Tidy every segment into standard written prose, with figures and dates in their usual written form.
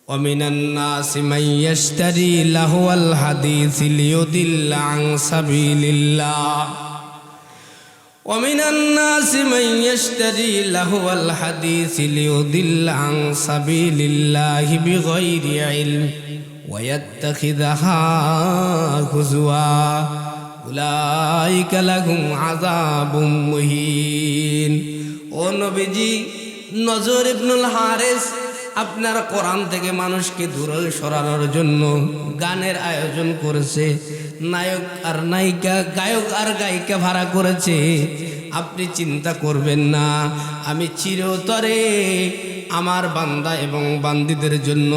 ومن الناس من يشتري لهو الحديث ليضل عن سبيل الله ومن الناس من يشتري لهو الحديث ليضل عن سبيل الله بغير علم ويتخذها هزوا أولئك لهم عذاب مهين ও নবীজি নজর ইবনুল হারিস আপনার কোরআন থেকে মানুষকে দূরে সরানোর জন্য গানের আয়োজন করেছে, নায়ক আর নায়িকা, গায়ক আর গায়িকা ভাড়া করেছে। আপনি চিন্তা করবেন না, আমি চিরতরে আমার বান্দা এবং বান্দীদের জন্য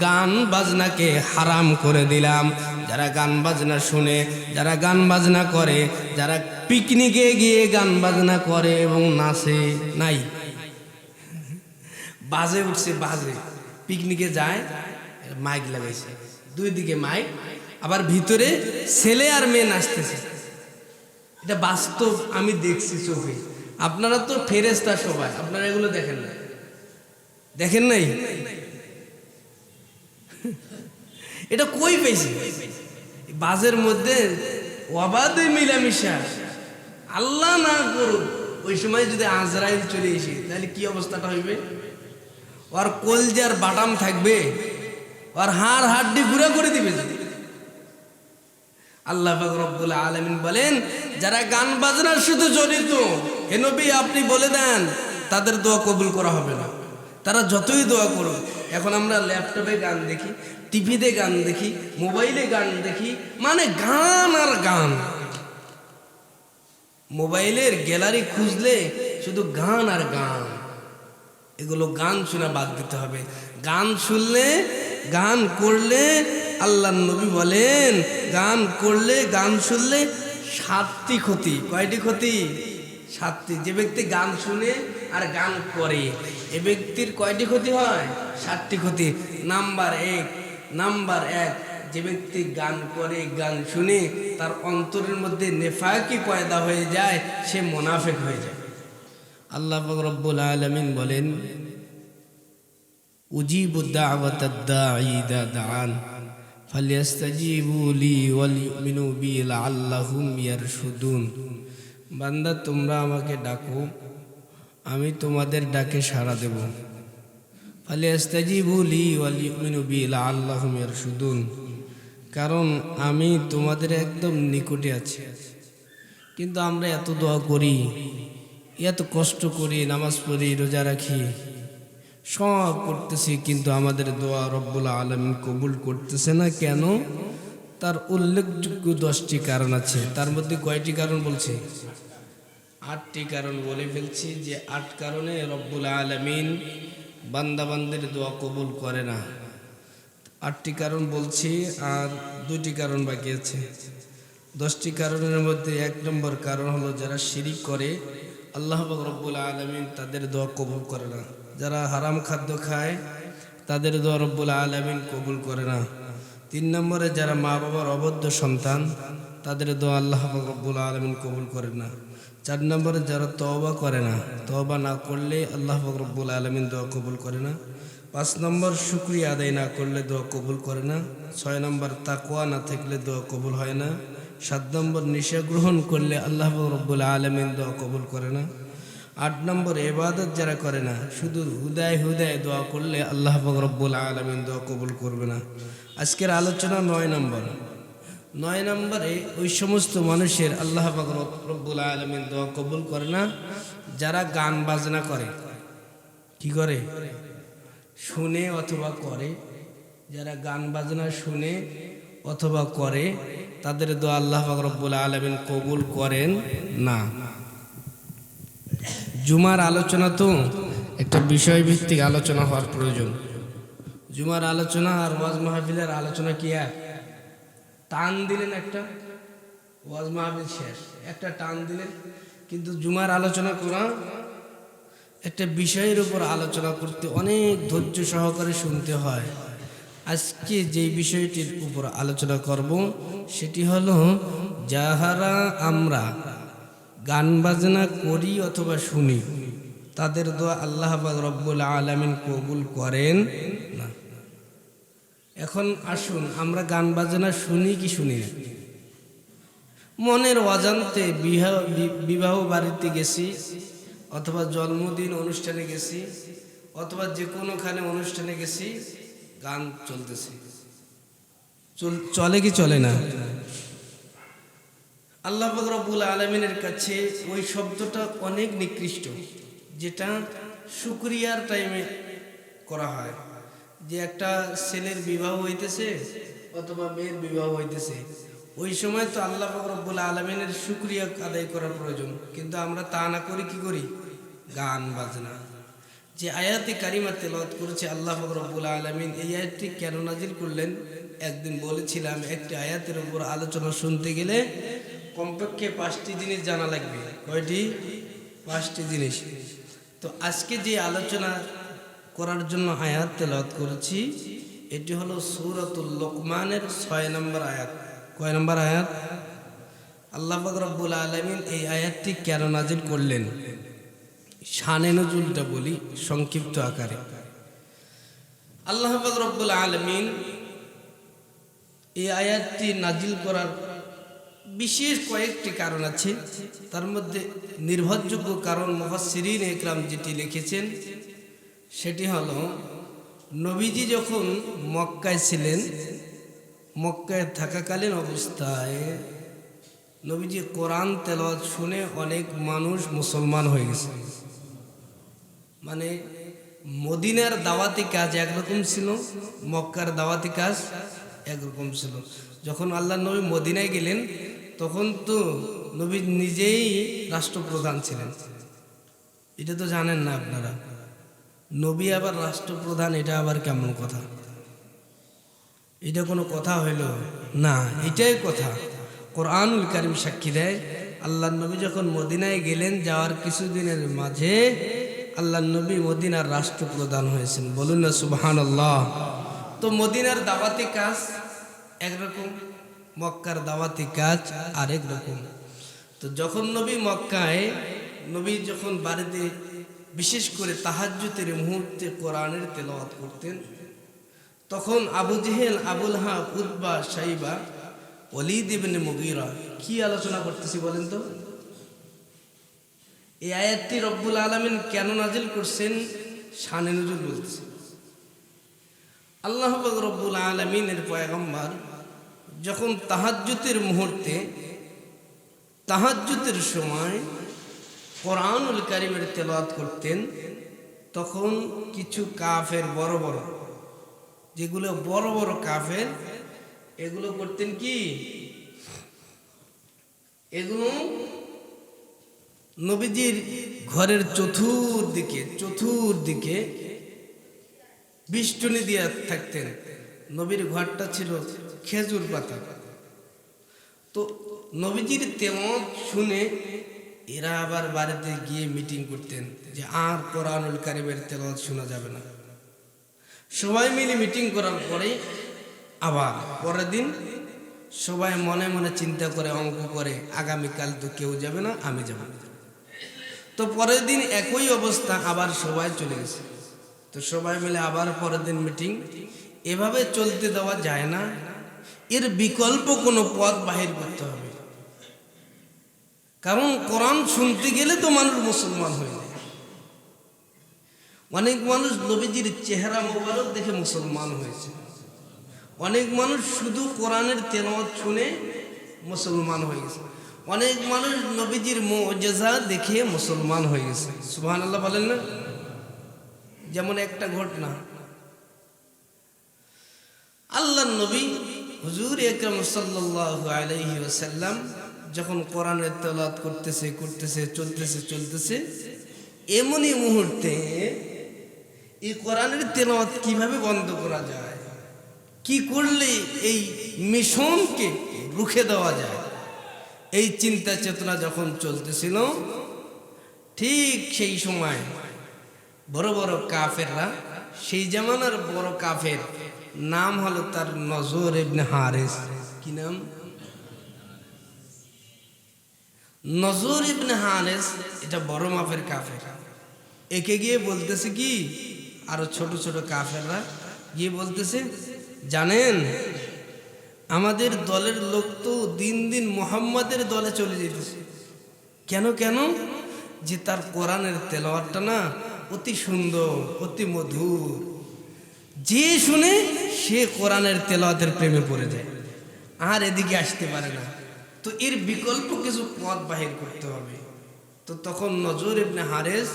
গান বাজনাকে হারাম করে দিলাম। যারা গান বাজনা শুনে, যারা গান বাজনা করে, যারা পিকনিকে গিয়ে গান বাজনা করে এবং নাচে, নাই বাজে উঠছে, বাজে পিকনিকে যায়, মাইক লাগাইছে, দুই দিকে মাইক, আবার ভিতরে ছেলে আর মেয়ে নাচতেছে। এটা বাস্তব, আমি দেখছি চোখে। আপনারা তো ফেরেশতা সবাই, আপনারা এগুলো দেখেন না, দেখেন নাই? এটা কই পেয়েছে? বাজের মধ্যে অবাধে মিলামিশা। আল্লাহ না করুক ওই সময় যদি আজরাইল চলে এসে, তাহলে কি অবস্থাটা হইবে? ওর কলজার বাটাম থাকবে, ওর হাড় হাড্ডি গুঁড়া করে দিবে। আল্লাহ পাক রব্বুল আলামিন বলেন, যারা গান বাজনার সাথে জড়িত, হে নবী আপনি বলে দেন তাদের দোয়া কবুল করা হবে না। তারা যতই দোয়া করুক। এখন আমরা ল্যাপটপে গান দেখি, টিভিতে গান দেখি, মোবাইলে গান দেখি, মানে গান আর গান। মোবাইলের গ্যালারি খুঁজলে শুধু গান আর গান। এগুলো গান শোনা বাদ দিতে হবে। গান শুনলে, গান করলে, আল্লাহ নবী বলেন গান করলে, গান শুনলে 7টি ক্ষতি। কয়টি ক্ষতি? 7টি। যে ব্যক্তি গান শুনে আর গান করে, এ ব্যক্তির কয়টি ক্ষতি হয়? 7টি ক্ষতি। নাম্বার এক, যে ব্যক্তি গান করে, গান শুনে, তার অন্তরের মধ্যে নেফাকি পয়দা হয়ে যায়, সে মুনাফিক হয়ে যায়। আল্লাহ পাক রব্বুল আলামিন বলেন, উজিবু দাওয়াতাদ দাঈ ইযা দাআন ফালইস্তাজিবু লি ওয়াল ইউমিনু বি লাআল্লাহুম ইয়ারশুদুন। বান্দা তোমরা আমাকে ডাকো, আমি তোমাদের ডাকে সাড়া দেব। ফালইস্তাজিবু লি ওয়াল ইউমিনু বি লাআল্লাহুম ইয়ারশুদুন, কারণ আমি তোমাদের একদম নিকটে আছি। কিন্তু আমরা এত দোয়া করি, এত কষ্ট করি, নামাজ পড়ি, রোজা রাখি, সব করতেছি, কিন্তু আমাদের দোয়া রব্বুল আলামিন কবুল করতেছে না। কেন? তার উল্লেখযোগ্য 10টি কারণ আছে। তার মধ্যে কয়টি কারণ বলছি? 8টি কারণ বলে ফেলছি, যে 8 কারণে রব্বুল আলামিন বান্দাবান্দের দোয়া কবুল করে না। 8টি কারণ বলছি, আর 2টি কারণ বাকি আছে। 10টি কারণের মধ্যে 1 নম্বর কারণ হলো, যারা শিরিক করে আল্লাহ পাক রব্বুল আলামিন তাদের দোয়া কবুল করে না। যারা হারাম খাদ্য খায় তাদের দোয়া রব্বুল আলামিন কবুল করে না। 3 নম্বরে, যারা মা বাবার অবদ্ধ সন্তান, তাদের দোয়া আল্লাহ পাক রব্বুল আলামিন কবুল করে না। 4 নম্বরে, যারা তওবা করে না, তওবা না করলে আল্লাহ পাক রব্বুল আলামিন দোয়া কবুল করে না। 5 নম্বর, শুকরিয়া আদায় না করলে দোয়া কবুল করে না। 6 নম্বর, তাকওয়া না থাকলে দোয়া কবুল হয় না। 7 নম্বর, নেশা গ্রহণ করলে আল্লাহ পাক রব্বুল আলামিন দোয়া কবুল করে না। 8 নম্বর, ইবাদত যারা করে না, শুধু হুদায় দোয়া করলে আল্লাহ পাক রব্বুল আলামিন দোয়া কবুল করবে না। আজকের আলোচনা 9 নম্বরে, ওই সমস্ত মানুষের আল্লাহ পাক রব্বুল আলামিন দোয়া কবুল করে না যারা গান বাজনা করে। কি করে? শুনে অথবা করে। যারা গান বাজনা শুনে অথবা করে, তাদের দোয়া আল্লাহ পাক রব্বুল আলামিন কবুল করেন না। জুমার আলোচনা তো একটা বিষয়ভিত্তিক আলোচনা হওয়ার প্রয়োজন। জুমার আলোচনা আর ওয়াজ মাহফিলের আলোচনা কি এক? টান দিলেন একটা, ওয়াজ মাহফিল শেষ, একটা টান দিলেন। কিন্তু জুমার আলোচনা করা, একটা বিষয়ের উপর আলোচনা করতে অনেক ধৈর্য সহকারে শুনতে হয়। আজকে যে বিষয়টির উপর আলোচনা করব সেটি হলো, যাহারা আমরা গান বাজনা করি অথবা শুনি, তাদের দোয়া আল্লাহ পাক রব্বুল আলামিন কবুল করেন না। এখন আসুন আমরা গান বাজনা শুনি কি শুনি না? মনের অজান্তে বিবাহ বাড়িতে গেছি, অথবা জন্মদিন অনুষ্ঠানে গেছি, অথবা যে কোনোখানে অনুষ্ঠানে গেছি, গান চলতেছে। চলে কি চলে না? আল্লাহ পাক রব্বুল আলামিনের কাছে ওই শব্দটা অনেক নিকৃষ্ট, যেটা শুকরিয়ার টাইমে করা হয়। যে একটা ছেলের বিবাহ হইতেছে অথবা মেয়ের বিবাহ হইতেছে, ওই সময় তো আল্লাহ পাক রব্বুল আলামিনের শুকরিয়া আদায় করার প্রয়োজন, কিন্তু আমরা তা না করি কি করি? গান বাজনা। যে আয়াতে কারিমা তেলাওয়াত করেছে আল্লাহ পাক রব্বুল আলামিন, এই আয়াতটি কেন নাজিল করলেন? একদিন বলেছিলাম একটি আয়াতের উপর আলোচনা শুনতে গেলে কমপক্ষে 5টি জিনিস জানা লাগবে। কয়টি? 5টি জিনিস। তো আজকে যে আলোচনা করার জন্য আয়াত তেলাওয়াত করেছি, এটি হলো সূরাতুল লোকমানের 6 নম্বর আয়াত। কয় নম্বর আয়াত? আল্লাহ পাক রব্বুল আলামিন এই আয়াতটি কেন নাজিল করলেন, শানে নজুলটা বলি সংক্ষিপ্ত আকারে। আল্লাহ পাক রব্বুল আলামিন এই আয়াতটি নাজিল করার বিশেষ কয়েকটি কারণ আছে। তার মধ্যে নির্ভরযোগ্য কারণ মুফাসসিরিন ইকরাম যেটি লিখেছেন সেটি হলো, নবীজি যখন মক্কায় ছিলেন, মক্কায় থাকাকালীন অবস্থায় নবীজি কোরআন তেলাওয়াত শুনে অনেক মানুষ মুসলমান হয়ে গেছে। মানে মদিনার দাওয়াতি কাজ একরকম ছিল, মক্কার দাওয়াতি কাজ একরকম ছিল। যখন আল্লাহ নবী মদিনায় গেলেন তখন তো নবী নিজেই রাষ্ট্রপ্রধান ছিলেন। এটা তো জানেন না আপনারা? নবী আবার রাষ্ট্রপ্রধান, এটা আবার কেমন কথা? এটা কোনো কথা হইল না, এটাই কথা। কোরআনুল কারীম সাক্ষী দেয়, আল্লাহ নবী যখন মদিনায় গেলেন, যাওয়ার কিছুদিনের মাঝে আল্লাহ নবী মদিনার রাষ্ট্রপ্রধান হয়েছেন। বলুন না সুবহানাল্লাহ। তো মদিনার দাওয়াতি কাজ একরকম, মক্কার দাওয়াতি কাজ আরেক রকম। তো যখন নবী মক্কায়, নবী যখন বাড়িতে বিশেষ করে তাহাজ্জুদের মুহূর্তে কোরআনের তেলাওয়াত করতেন, তখন আবু জেহেল, আবুল হাব, উতবা, শাইবা, ওয়ালিদ ইবনে মুগীরা কি আলোচনা করতেছি বলেন তো? এই আয়াতটি রব্বুল আলামিন কেন নাজিল করছেন? শানে নুজুল বলতেছে। আল্লাহ পাক রব্বুল আলামিনের পয়গম্বর যখন তাহাজ্জুদের মুহূর্তে, তাহাজ্জুদের সময় কোরআনুল কারীমের তেলাওয়াত করতেন, তখন কিছু কাফের, বড় বড়, যেগুলো বড় বড় কাফের, এগুলো করতেন কি? এগুলো নবীজির ঘরের চতুর্দিকে বিষ্টনী দিয়ে থাকতেন। নবীর ঘরটা ছিল খেজুর পাতা। তো নবীজির তেলাওয়াত শুনে এরা আবার বাড়িতে গিয়ে মিটিং করতেন যে আর কোরআনুল কারীমের তেলাওয়াত শোনা যাবে না। সবাই মিলে মিটিং করার পরে আবার পরের দিন সবাই মনে মনে চিন্তা করে, অঙ্ক করে, আগামীকাল তো কেউ যাবে না, আমি যাব। তো পরের দিন একই অবস্থা, আবার সবাই চলে গেছে। তো সবাই মিলে আবার পরের দিন মিটিং। এভাবে চলতে দেওয়া যায় না, এর বিকল্প কোনো পথ বাহির করতে হবে। কারণ কোরআন শুনতে গেলে তো মানুষ মুসলমান হয়ে যায়। অনেক মানুষ নবীজির চেহারা মোবারক দেখে মুসলমান হয়েছে, অনেক মানুষ শুধু কোরআনের তেলাওয়াত শুনে মুসলমান হয়ে গেছে, অনেক মানুষ নবীজির মুজিজা দেখে মুসলমান হয়ে গেছে। সুবহানাল্লাহ বলেন না? যেমন একটা ঘটনা, আল্লাহর নবী হুজুর আকরাম সাল্লাল্লাহু আলাইহি ওয়াসাল্লাম যখন কোরআনের তেলাওয়াত চলতেছে, এমনই মুহূর্তে এই কোরআনের তেলাওয়াত কিভাবে বন্ধ করা যায়, কি করলে এই মিশনকে রুখে দেওয়া যায়, এই চিন্তা চেতনা যখন চলতেছিল, ঠিক সেই সময় বড় বড় কাফেররা, সেই জামানার বড় কাফের নাম হলো তার নজর ইবনে হারিস। কি নাম? নজর ইবনে হারিস। এটা বড় মাপের কাফের। একে গিয়ে বলতেছে কি, আরো ছোট ছোট কাফেররা গিয়ে বলতেছে, জানেন আমাদের দলের লোক তো দিন দিন মুহাম্মাদের দলে চলে যেতেছে। কেন কেন? যে তার কোরআনের তেলাওয়াতটা না অতি সুন্দর, অতি মধুর, যে শুনে সে কোরআনের তেলাওয়াতের প্রেমে পড়ে যায়, আর এদিকে আসতে পারে না। তো এর বিকল্প কিছু পথ বাহির করতে হবে। তো তখন নজর ইবনে হারেস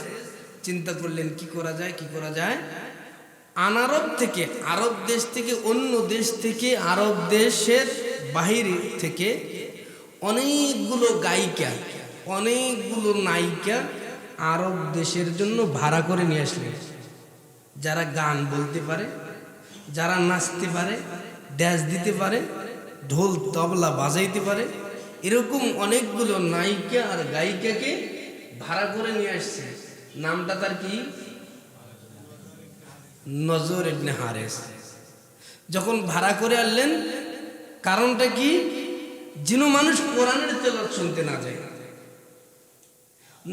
চিন্তা করলেন কি করা যায়, কি করা যায়। আনারব থেকে, আরব দেশ থেকে, অন্য দেশ থেকে, আরব দেশের বাহির থেকে অনেকগুলো গায়িকা, অনেকগুলো নায়িকা আরব দেশের জন্য ভাড়া করে নিয়ে আসলেন, যারা গান বলতে পারে, যারা নাচতে পারে, ড্যান্স দিতে পারে, ঢোল তবলা বাজাইতে পারে, এরকম অনেকগুলো নায়িকা আর গায়িকাকে ভাড়া করে নিয়ে আসছে। নামটা তার কি? নজর ইবনে হারেস। যখন ভাড়া করে আনলেন, কারণটা কি? যেন মানুষ কোরআনের তেলাওয়াত শুনতে না যায়।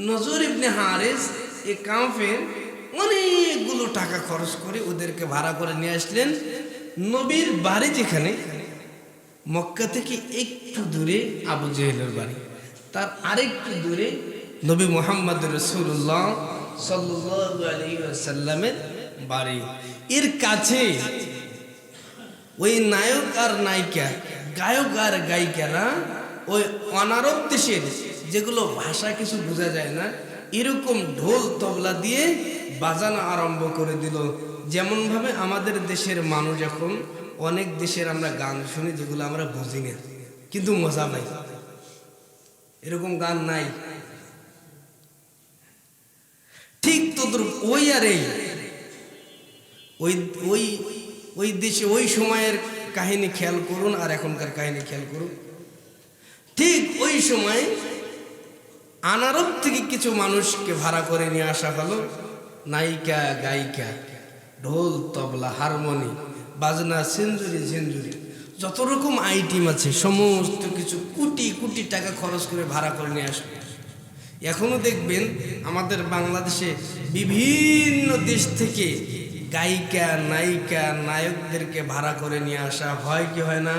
নজর ইবনে হারেস এ কাফের অনেকগুলো টাকা খরচ করে ওদেরকে ভাড়া করে নিয়ে আসলেন। নবীর বাড়ি যেখানে, মক্কা থেকে একটু দূরে আবু জেহেলের বাড়ি, তার আরেকটু দূরে নবী মুহাম্মদ রাসূলুল্লাহ সাল্লাল্লাহু আলাইহি ওয়াসাল্লামের বাড়ি। এর কাছে ওই নায়ক আর নায়িকা, গায়ক আর গায়িকারা ওই অনারব দেশের, যেগুলো ভাষা কিছু বোঝা যায় না, এরকম ঢোল তবলা দিয়ে বাজানো আরম্ভ করে দিল। যেমন ভাবে আমাদের দেশের মানুষ এখন অনেক দেশের আমরা গান শুনি যেগুলো আমরা বুঝি না, কিন্তু মজা পাই, এরকম গান নাই। ঠিক তদ্রুপ ওই আর এই ওই ওই ওই দেশে ওই সময়ের কাহিনী খেয়াল করুন আর এখনকার কাহিনী খেয়াল করুন। ঠিক ওই সময় আনারব থেকে কিছু মানুষকে ভাড়া করে নিয়ে আসা হলো, নায়িকা গায়িকা, ঢোল তবলা হারমোনি বাজনা সেঞ্জুরি ঝেঞ্জুরি যত রকম আইটেম আছে সমস্ত কিছু কোটি কোটি টাকা খরচ করে ভাড়া করে নিয়ে আসবে। এখনো দেখবেন আমাদের বাংলাদেশে বিভিন্ন দেশ থেকে গায়িকা নায়িকা নায়কদেরকে ভাড়া করে নিয়ে আসা হয় কি হয় না?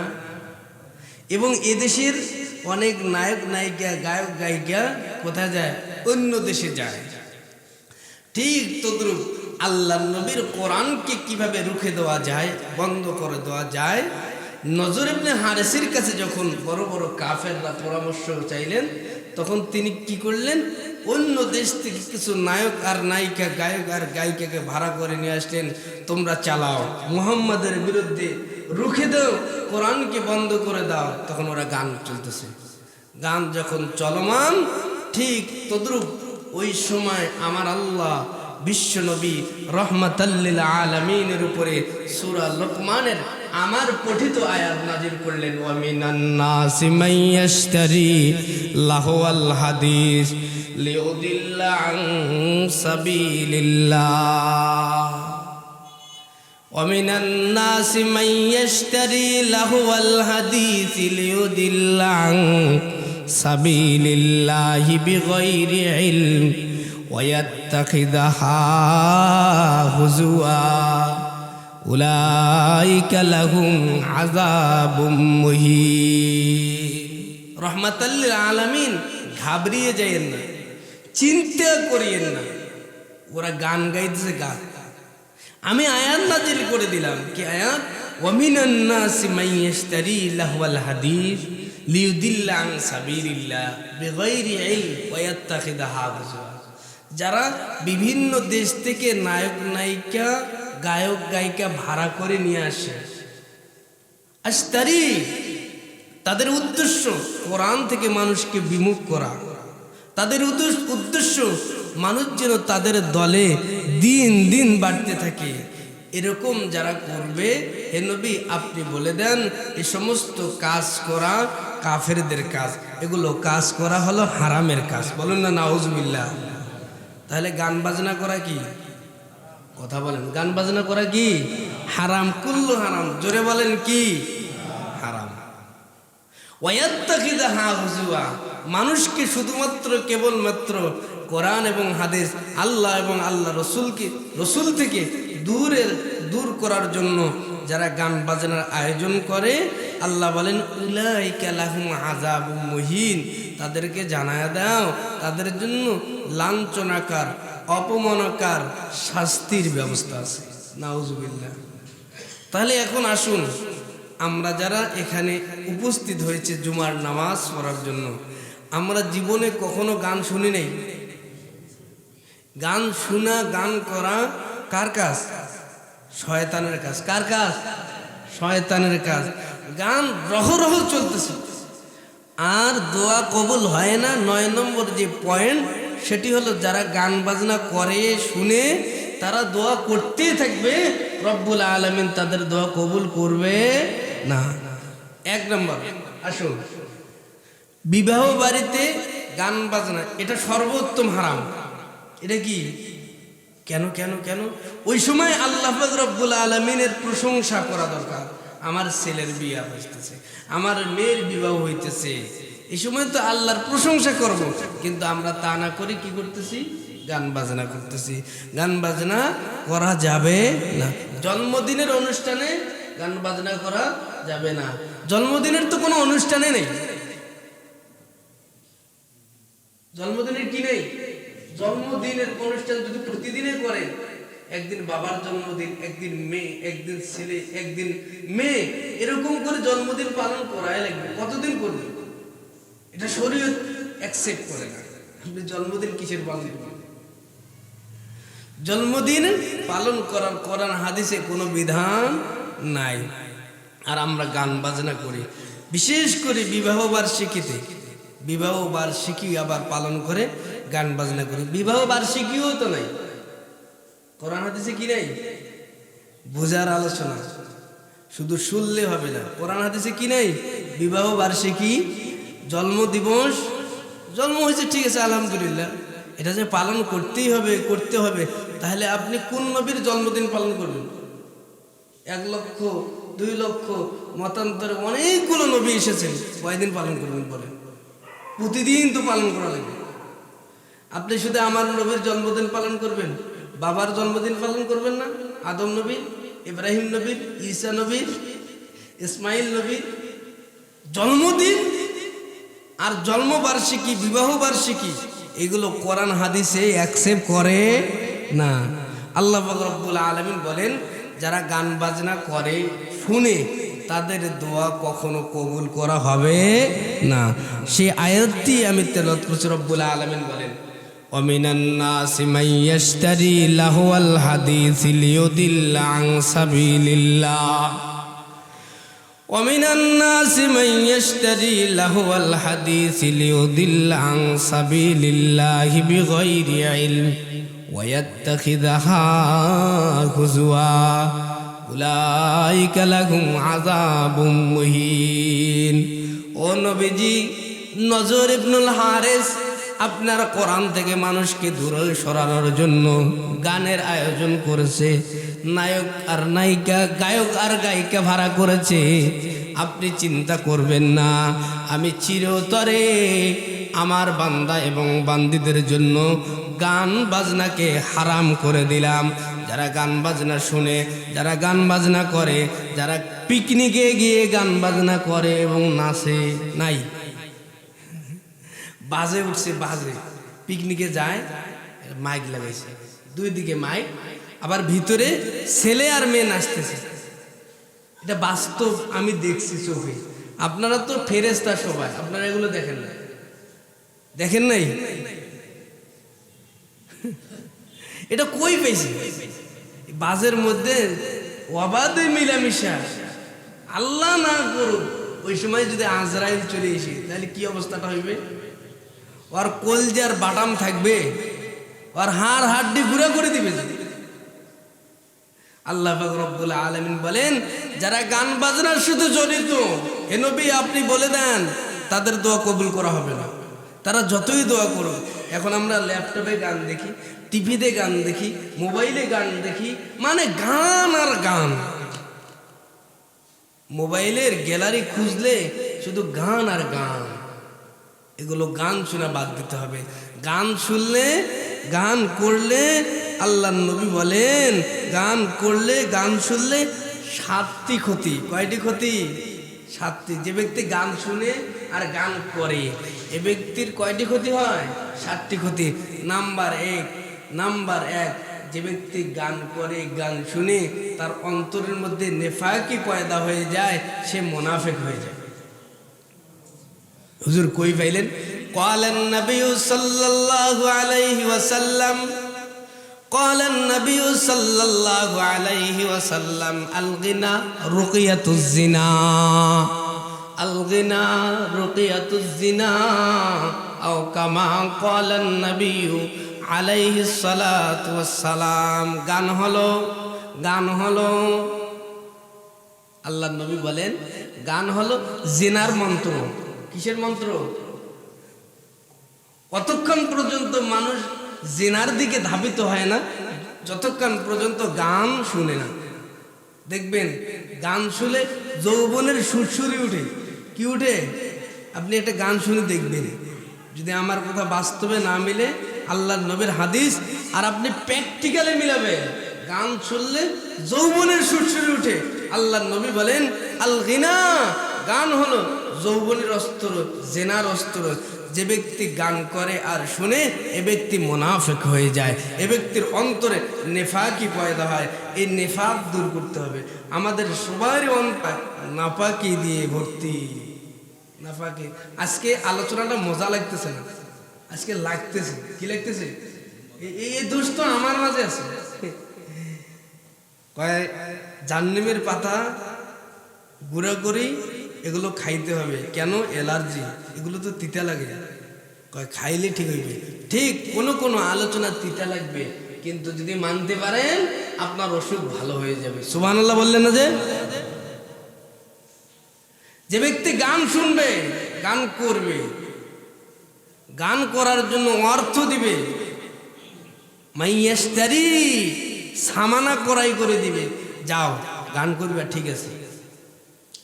এবং এদেশের অনেক নায়ক নায়িকা গায়ক গায়িকা কোথায় যায়? অন্য দেশে যায়। ঠিক তদ্রুপ আল্লাহ নবীর কোরআনকে কিভাবে রুখে দেওয়া যায়, বন্ধ করে দেওয়া যায়, নজর ইবনে হারেসের কাছে যখন বড় বড় কাফেররা পরামর্শ চাইলেন, তখন তিনি কি করলেন? অন্য দেশ থেকে কিছু নায়ক আর নায়িকা গায়ক আর গায়িকাকে ভাড়া করে নিয়ে আসলেন, তোমরা চালাও, মুহাম্মাদের বিরুদ্ধে রুখে দাও, কোরআনকে বন্ধ করে দাও। তখন ওরা গান চলতেছে, গান যখন চলমান, ঠিক তদ্রুপ ওই সময় আমার আল্লাহ বিশ্ব নবী রহমাতাল লিল আলামিনের উপরে সূরা লোকমানের আমার পঠিত আয়াত নাজিল করলেন, ওয়া মিনান নাসি মান ইয়াশতারি লাহওয়াল হাদিস লিউদিল্লা আন সাবিলিল্লাহ, ওয়া মিনান নাসি মান ইয়াশতারি লাহওয়াল হাদিস লিউদিল্লা আন সাবিলিল্লাহি বিগাইরি ইলম ওয়া ইয়াত্তাখিযহা হুজুয়া উলাইকা লাহুম আযাবুম মুহিন। রহমাতাল লিল আলামিন, ঘাবড়িয়ে যায়েন না, চিন্তা করিয়েন না। ওরা গান গাইতেছে, গান আমি আয়াত নাজিল করে দিলাম। কি আয়াত? ওয়া মিনান নাসি মান ইয়াশতারি লাহওয়াল হাদিস লিউদিল্লা আন সাবিলিল্লাহ বিগাইরি ইলম ওয়া ইয়াত্তাখিযহা হুজুয়া। যারা বিভিন্ন দেশ থেকে নায়ক নায়িকা গায়ক গায়িকা ভাড়া করে নিয়ে আসে, আশতারি, তাদের উদ্দেশ্য কোরআন থেকে মানুষকে বিমুখ করা, তাদের উদ্দেশ্য মানুষ যেন তাদের দলে দিন দিন বাড়তে থাকে। এরকম যারা করবে, হে নবী আপনি বলে দেন এই সমস্ত কাজ করা কাফেরদের কাজ, এগুলো কাজ করা হলো হারামের কাজ। বলুন না নাউজুবিল্লাহ। তাহলে গান বাজনা করা কি? কথা বলেন, গান বাজনা করা কি? হারাম, কুল্লু হারাম। জোরে বলেন কি? হারাম। ওয়ায়াত্তাখিযহা হুজুয়া, মানুষকে শুধুমাত্র কেবলমাত্র কোরআন এবং হাদিস, আল্লাহ এবং আল্লাহ রসুল থেকে দূর করার জন্য যারা গান বাজনার আয়োজন করে, আল্লাহ বলেন উলাইকা লাহুম আযাবুম মুহিন, তাদেরকে জানায়া দাও তাদের জন্য লাঞ্ছনাকার অপমানকার শাস্তির ব্যবস্থা আছে। নাউজুবিল্লাহ। তাহলে এখন আসুন, আমরা যারা এখানে উপস্থিত হয়েছে জুমার নামাজ পড়ার জন্য, আমরা জীবনে কখনো গান শুনি নাই। গান শোনা, গান করা কার কাজ? শয়তানের কাজ। কার কাজ? শয়তানের কাজ। গান রহ চলতেছে, আর দোয়া কবুল হয় না। 9 নম্বর যে পয়েন্ট, সেটি হলো যারা গান বাজনা করে শুনে তারা দোয়া করতেই থাকবে, রব্বুল আলামিন তাদের দোয়া কবুল করবে না। 1 নম্বর। আসুন, বিবাহ বাড়িতে গান বাজনা এটা সর্বোত্তম হারাম। এটা কি? কেন কেন কেন? ওই সময় আল্লাহ পাক রব্বুল আলামিনের প্রশংসা করা দরকার। আমার ছেলের বিয়ে হইতেছে, আমার মেয়ের বিবাহ হইতেছে, এই সময় তো আল্লাহর প্রশংসা করব, কিন্তু আমরা তা না করে কি করতেছি? গান বাজনা করতেছি। গান বাজনা করা যাবে না। জন্মদিনের অনুষ্ঠানে গান বাজনা করা যাবে না। জন্মদিনের তো কোনো অনুষ্ঠানে নেই। জন্মদিনের কি নেই? জন্মদিনের অনুষ্ঠান যদি প্রতিদিনে করেন, একদিন বাবার জন্মদিন, একদিন মেয়ে, একদিন ছেলে, একদিন মেয়ে, এরকম করে জন্মদিন পালন করাই লাগবে। কতদিন করবে? এটা শরীয়ত অ্যাকসেপ্ট করে না। আপনি জন্মদিন কিসের পালন করবেন? জন্মদিন পালন করার কোরআন হাদিসে কোনো বিধান নাই। আর আমরা গান বাজনা করি, বিশেষ করে বিবাহ বার্ষিকীতে। বিবাহ বার্ষিকী আবার পালন করে গান বাজনা করি। বিবাহ বার্ষিকীও তো নাই, কোরআন হাদিসে কি নাই? বোঝার আলোচনা, শুধু শুনলে হবে না। কোরআন হাদিসে কি নাই? বিবাহ বার্ষিকী, জন্ম দিবস। জন্ম হয়েছে ঠিক আছে, আলহামদুলিল্লাহ, এটা যে পালন করতেই হবে, করতে হবে, তাহলে আপনি কোন নবীর জন্মদিন পালন করবেন? 1 লক্ষ 2 লক্ষ মতান্তরে অনেকগুলো নবী এসেছেন, কয়দিন পালন করবেন বলেন? প্রতিদিন তো পালন করা লাগবে। আপনি শুধু আমার নবীর জন্মদিন পালন করবেন, বাবার জন্মদিন পালন করবেন না? আদম নবীর, ইব্রাহিম নবীর, ঈসা নবীর, ইসমাইল নবীর জন্মদিন আর জন্মবার্ষিকী, বিবাহ বার্ষিকী, এগুলো কোরআন হাদিসে অ্যাকসেপ্ট করে না। আল্লাহ পাক রব্বুল আলামিন বলেন, যারা গান বাজনা করে শুনে তাদের দোয়া কখনো কবুল করা হবে না। সেই আয়াতটি আমি তেলাওয়াত করছি। রব্বুল আলামিন বলেন, ওয়ামিনান নাসি মান ইয়াশতারি লাহওয়াল হাদিসি লিয়ুদিল্লা আন সাবিলিল্লাহ। ওয়ামিনান নাসি মান ইয়াশতারি লাহওয়াল হাদিসি লিয়ুদিল্লা আন সাবিলিল্লাহি বিগাইরি ইলম ওয়া ইয়াত্তাখিযাহা হুজুয়া উলাইকা লাহুম আযাবুম মুহিন। ও নবীজি, নজর ইবনুল হারিস আপনার কোরআন থেকে মানুষকে দূরে সরানোর জন্য গানের আয়োজন করেছে, নায়ক আর নায়িকা, গায়ক আর গায়িকা ভাড়া করেছে। আপনি চিন্তা করবেন না, আমি চিরতরে আমার বান্দা এবং বান্দীদের জন্য গান বাজনাকে হারাম করে দিলাম। যারা গান বাজনা শুনে, যারা গান বাজনা করে, যারা পিকনিকে গিয়ে গান বাজনা করে এবং নাচে, নাই বাজে উঠছে, বাজে পিকনিকে যায়, মাইক লাগাইছে, 2 দিকে মাইক, আবার ভিতরে ছেলে আর মেয়ে নাচতেছে। এটা বাস্তব, আমি দেখছি চোখে। আপনারা তো ফেরেশতা সবাই, আপনারা এগুলো দেখেন না? দেখেন নাই? এটা কই পেয়েছে? বাজের মধ্যে অবাধে মিলামিশা। আল্লাহ না করুক ওই সময় যদি আজরাইল চলে এসে, তাহলে কি অবস্থাটা হইবে? ওর কলজার বাটাম থাকবে, ওর হাড় হাড্ডি গুঁড়া করে দিবে। আল্লাহ পাক রব্বুল আলামিন বলেন, যারা গান বাজনার সাথে জড়িত, হে নবী আপনি বলে দেন তাদের দোয়া কবুল করা হবে না। তারা যতই দোয়া করুক। এখন আমরা ল্যাপটপে গান দেখি, টিভিতে গান দেখি, মোবাইলে গান দেখি, মানে গান আর গান। মোবাইলের গ্যালারি খুঁজলে শুধু গান আর গান। এগুলো গান শোনা বাদ দিতে হবে। গান শুনলে, গান করলে আল্লাহর নবী বলেন গান করলে গান শুনলে 7টি ক্ষতি। কয়টি ক্ষতি? 7টি। যে ব্যক্তি গান শুনে আর গান করে এ ব্যক্তির কয়টি ক্ষতি হয়? 7টি ক্ষতি। নাম্বার এক, যে ব্যক্তি গান করে গান শুনে তার অন্তরের মধ্যে নেফাকি পয়দা হয়ে যায়, সে মুনাফিক হয়ে যায়। হুজুর কই পাইলেন? ক্বালান নবী সাল্লাল্লাহু আলাইহি ওয়াসাল্লাম ক্বালান নবী সাল্লাল্লাহু আলাইহি ওয়াসাল্লাম আল গিনা রুকিয়াতুজ জিনা, আল গিনা রুকিয়াতুজ জিনা আও কামা ক্বালান নবী আলাইহিস সালাতু ওয়াস সালাম। গান হলো আল্লাহর নবী বলেন গান হলো জিনার মন্ত্র। কিসের মন্ত্র? কতক্ষণ পর্যন্ত মানুষ জিনার দিকে ধাবিত হয় না? যতক্ষণ পর্যন্ত গান শুনে না। দেখবেন গান শুনে যৌবনের সুরসুরি উঠে। কি উঠে? আপনি একটা গান শুনে দেখবেন, যদি আমার কথা বাস্তবে না মিলে আল্লাহর নবীর হাদিস আর আপনি প্র্যাকটিক্যালি মিলাবেন, গান শুনলে যৌবনের সুরসুরি উঠে। আল্লাহর নবী বলেন আল গিনা, গান হলো যৌবনের অস্ত্র, জেনার অস্ত্র। যে ব্যক্তি গান করে আর শুনে এ ব্যক্তি মুনাফিক হয়ে যায়, এ ব্যক্তির অন্তরে নেফাকি পয়দা হয়। এই নেফাক দূর করতে হবে। আমাদের সবারই অন্তর নাপাকি দিয়ে ভর্তি। নাপাকি। আজকে আলোচনাটা মজা লাগতেছে না, আজকে লাগতেছে। কি লাগতেছে? এই দোষ তো আমার মাঝে আছে। কয় জান্নিমের পাতা গুঁড়া করি, এগুলো খাইতে হবে। কেন? অ্যালার্জি, এগুলো তো তিতা লাগে। কয় খাইলে ঠিক হইবে। ঠিক, কোনো আলোচনা তিতা লাগবে, কিন্তু যদি মানতে পারেন আপনার অসুখ ভালো হয়ে যাবে। সুবহানাল্লাহ বললেন না? যে ব্যক্তি গান শুনবে, গান করবে, গান করার জন্য অর্থ দিবে, মাইয়াশতারি সামানা ক্রয় করে দিবে, যাও গান করবে, ঠিক আছে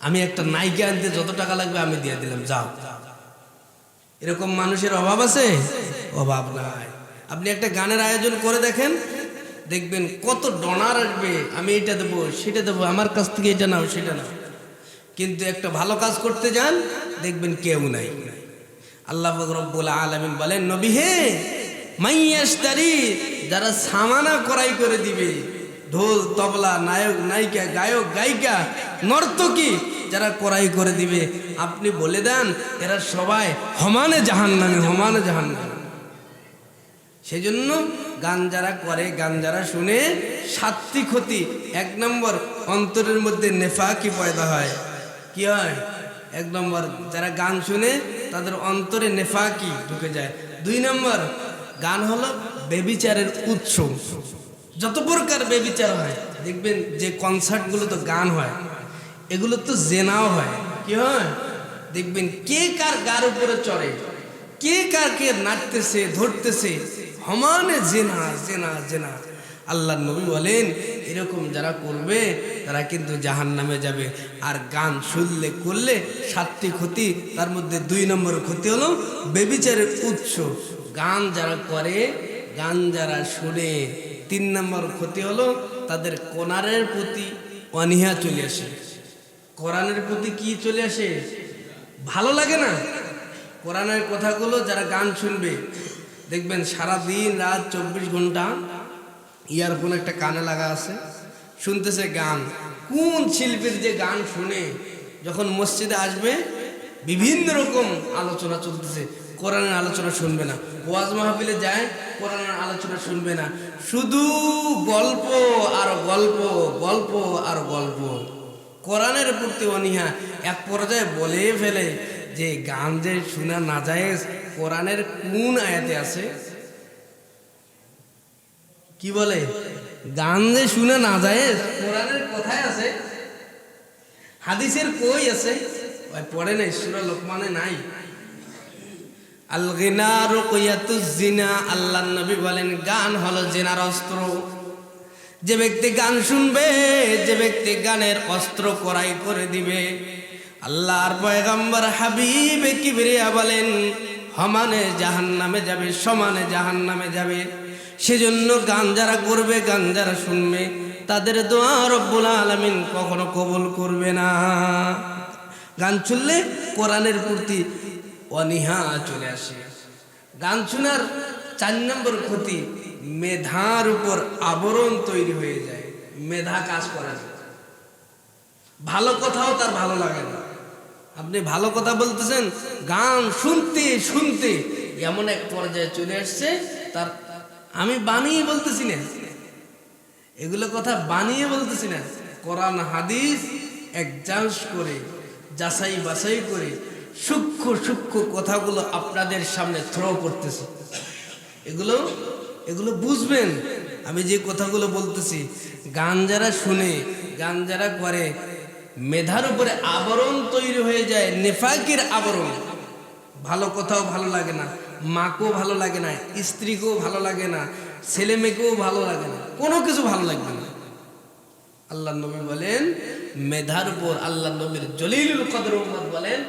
আমি একটা নায়িকা আনতে যত টাকা লাগবে আমি দিয়ে দিলাম, যাও। এরকম মানুষের অভাব আছে? অভাব নাই। আপনি একটা গানের আয়োজন করে দেখেন, দেখবেন কত ডোনার আসবে, আমি এটা দেবো সেটা দেবো, আমার কাছ থেকে এটা নাও সেটা নাও। কিন্তু একটা ভালো কাজ করতে যান, দেখবেন কেউ নাই। আল্লাহ রাব্বুল আলামিন বলেন নবী হে মাইয়াশতারি, যারা সামানা ক্রয় করে দিবে, ঢোল তবলা নায়ক নায়িকা গায়ক গায়িকা নর্তকী যারা ক্রয় করে দিবে, আপনি বলে দেন এরা সবাই হমানে জাহান্নামী, হমানে জাহান্নামী। সেজন্য গান যারা করে, গান যারা শুনে, 7টি ক্ষতি। 1 নম্বর, অন্তরের মধ্যে নেফাকি পয়দা হয়। কি হয়? 1 নম্বর, যারা গান শুনে তাদের অন্তরে নেফাকি ঢুকে যায়। 2 নম্বর, গান হলো বেবিচারের উৎস। যত প্রকার বেবিচার হয়, দেখবেন যে কনসার্টগুলো তো গান হয়, এগুলো তো জেনাও হয়। কি হয়? দেখবেন কে কার গার উপরে চড়ে, কে কারকে নাচতেছে ধরতেছে, সমানে জেনা জেনা জেনা। আল্লাহর নবী বলেন এরকম যারা করবে তারা কিন্তু জাহান্নামে যাবে। আর গান শুনলে করলে 7টি ক্ষতি, তার মধ্যে 2 নম্বর ক্ষতি হলো বেবিচারের উৎস। গান যারা করে, গান যারা শুনে, 3 নম্বর ক্ষতি হলো তাদের কোরআনের প্রতি অনীহা চলে আসে। কোরআনের প্রতি কি চলে আসে? ভালো লাগে না। কোরআনের কথাগুলো যারা গান শুনবে, দেখবেন সারা দিন রাত 24 ঘন্টা ইয়ারফোন একটা কানে লাগা আছে, শুনতেছে গান। কোন শিল্পীর যে গান শুনে, যখন মসজিদে আসবে বিভিন্ন রকম আলোচনা চলতেছে, কোরআনের আলোচনা শুনবে না। ওয়াজ মাহফিলে যায়, কোরআনের আলোচনা শুনবে না, শুধু গল্প আর গল্প, গল্প আর গল্প। কোরআনের প্রতি অনীহা। এক পর্যায়ে বলে ফেলে যে গান যে শোনা না যায়, কোরআনের কোন আয়াতে আছে? কি বলে? গান যে শুনে না যায়, কোরআনের কোথায় আছে? হাদিসের কই আছে? ওই পড়ে নাই, সূরা লোকমানে নাই। আল গিনা রুকিয়াতুজ জিনা, আল্লাহর নবী বলেন গান হলো জিনার অস্ত্র। যে ব্যক্তি গান শুনবে, যে ব্যক্তি গানের অস্ত্র ক্রয় করে দিবে, আল্লাহর পয়গম্বর হাবিবে কিবরিয়া বলেন সমানে জাহান্নামে যাবে, সমানে জাহান্নামে যাবে। সেজন্য গান যারা করবে, গান যারা শুনবে, তাদের দোয়া রব্বুল আলামিন কখনো কবুল করবে না। গান শুনলে কোরআনের প্রতি অনীহা চলে আসে। গান শোনার 4 নম্বর ক্ষতি, মেধার উপর আবরণ তৈরি হয়ে যায়। মেধা কাজ করে না, ভালো কথাও তার ভালো লাগে না। আপনি ভালো কথা বলতেছেন, গান শুনতে শুনতে এমন এক পর্যায়ে চলে আসছে তার, আমি বানিয়ে বলতেছি না, এগুলো কথা বানিয়ে বলতেছি না, কোরআন হাদিস একজান্স করে যাচাই বাছাই করে সূক্ষ্ম সূক্ষ্ম কথাগুলো আপনাদের সামনে থ্রো করতেছি। এগুলো বুঝবেন আমি যে কথাগুলো বলতেছি। গান যারা শুনে, গান যারা করে, মেধার উপরে আবরণ তৈরি হয়ে যায়, নেফাকের আবরণ। ভালো কথাও ভালো লাগে না, মাকেও ভালো লাগে না, স্ত্রীকেও ভালো লাগে না, ছেলে মেয়েকেও ভালো লাগে না, কোনো কিছু ভালো লাগবে না। আল্লাহ নবী বলেন মেধার উপর, আল্লাহ নবীর জলিলুল কদর উম্মত বলেন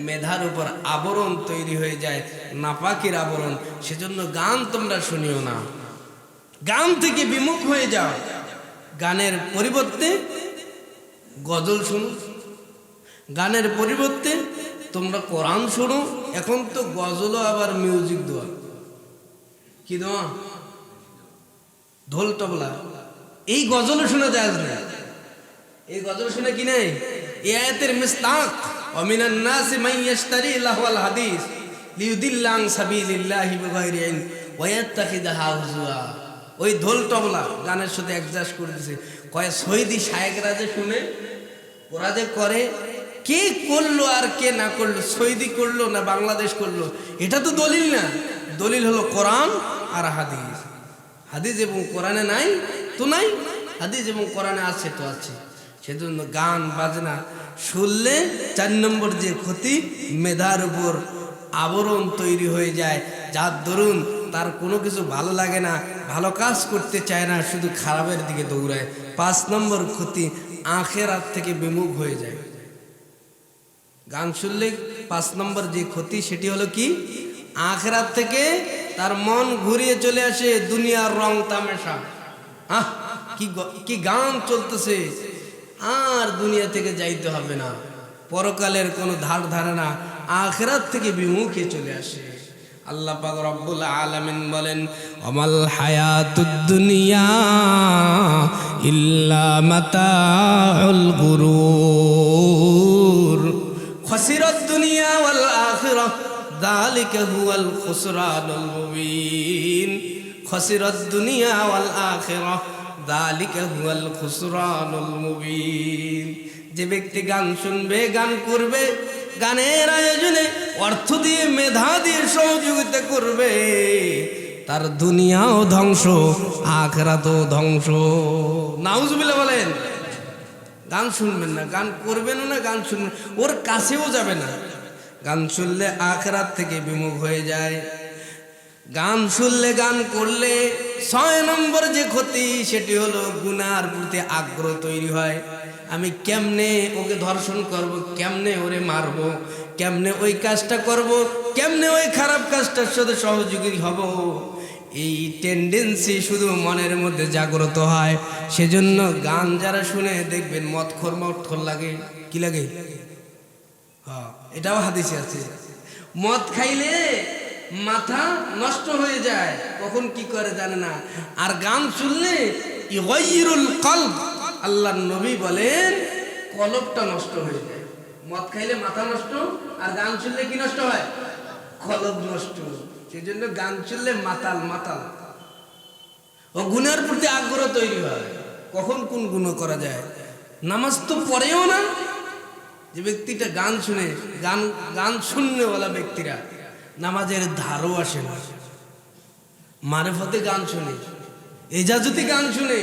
মেধার উপর আবরণ তৈরি হয়ে যায়, নাপাকের আবরণ। সেজন্য গান তোমরা শুনিও না, গান থেকে বিমুখ হয়ে যাও। গানের পরিবর্তে গজল শুনো, গানের পরিবর্তে তোমরা কোরআন শোনো। এখন তো গজলও আবার মিউজিক দেওয়া, কি দেওয়া, ঢোল তবলা। এই গজলও শোনা যায় না, এই গজল শুনে কি নেই? এই আয়াতের মিস্তাক, ওয়ামিনান নাসি মান ইয়াশতারি লাহওয়াল হাদিস লিয়ুদিল্লা আন সাবিলিল্লাহি বিগাইরি ইলম ওয়া ইয়াত্তাখিযুহা হুজুয়া। ওই ঢোল তবলা গানের সাথে অ্যাডজাস্ট করে দিয়েছে। কয় সৈদি শায়েকরা যে শুনে, ওরা যে করে, কে করলো আর কে না করলো, সৈদি করলো না বাংলাদেশ করলো, এটা তো দলিল না। দলিল হলো কোরআন আর হাদিস। হাদিস এবং কোরআনে নাই তো নাই, হাদিস এবং কোরআনে আছে তো আছে। সেজন্য গান বাজনা শুনলে 4 নম্বর যে ক্ষতি, মেধার উপর আবরণ তৈরি হয়ে যায়, যার দরুন তার কোনো কিছু ভালো লাগে না, ভালো কাজ করতে চায় না, শুধু খারাপের দিকে দৌড়ায়। 5 নম্বর ক্ষতি, আখিরাত থেকে বিমুখ হয়ে যায়। গান শুনলে 5 নম্বর যে ক্ষতি সেটি হলো কি, আখিরাত থেকে তার মন ঘুরিয়ে চলে আসে দুনিয়ার রং তামাশা। কি গান চলতেছে, আর দুনিয়া থেকে যাইতে হবে না, পরকালের কোনো ধার ধারে না, আখিরাত থেকে বিমুখে চলে আসে। আল্লাহ পাক রব্বুল আলামিন বলেন আমাল হায়াতুদ দুনিয়া ইল্লা মাতাউল গুরুর খাসিরাদ দুনিয়া ওয়াল আখিরাহ যালিকা হুয়াল খুসরানুল মুবিন। খাসিরাদ দুনিয়া ওয়াল আখিরাহ যালিকা হুয়াল খুসরানুল মুবিন। যে ব্যক্তি গান শুনবে, গান করবে, গানের আয়োজনে অর্থ দিয়ে, মেধা দিয়ে সহযোগিতা করবে, তার দুনিয়াও ধ্বংস, আখিরাতও ধ্বংস। নাউজুবিল্লাহ বলেন। গান শুনবেন না, গান করবেন না, গান শুনবেন, ওর কাছেও যাবে না। গান শুনলে আখিরাত থেকে বিমুখ হয়ে যায়। গান শুনলে, গান করলে 6 নম্বর যে ক্ষতি সেটি হলো গুনার প্রতি আগ্রহ তৈরি হয়। আমি কেমনে ওকে ধর্ষণ করব, কেমনে ওরে মারবো, কেমনে ওই কাজটা করব, কেমনে ওই খারাপ কাজটার সাথে সহযোগী হব, এই টেন্ডেন্সি শুধু মনের মধ্যে জাগ্রত হয়। সেজন্য গান যারা শুনে দেখবেন মদখোর লাগে, কি লাগে? হ্যাঁ, এটাও হাদিসে আছে। মদ খাইলে মাথা নষ্ট হয়ে যায়, কখন কি করে জানে না। আর গান শুনলে ইগাইরুল কলব, আল্লাহর নবী বলেন কলবটা নষ্ট হয়ে যায়। মদ খাইলে মাথা নষ্ট, আর গান শুনলে কি নষ্ট হয়? কলব নষ্ট। সেই জন্য গান শুনলে মাতাল মাতাল ও গুনার প্রতি আগ্রহ তৈরি হয়। কখন কোন গুণ করা যায়, নামাজ তো পড়েও না। যে ব্যক্তিটা গান শুনে, গান শুননেওয়ালা ব্যক্তিরা নামাজের ধারও আসে না। মারেফতে গান শুনে, এজাজতি গান শুনে,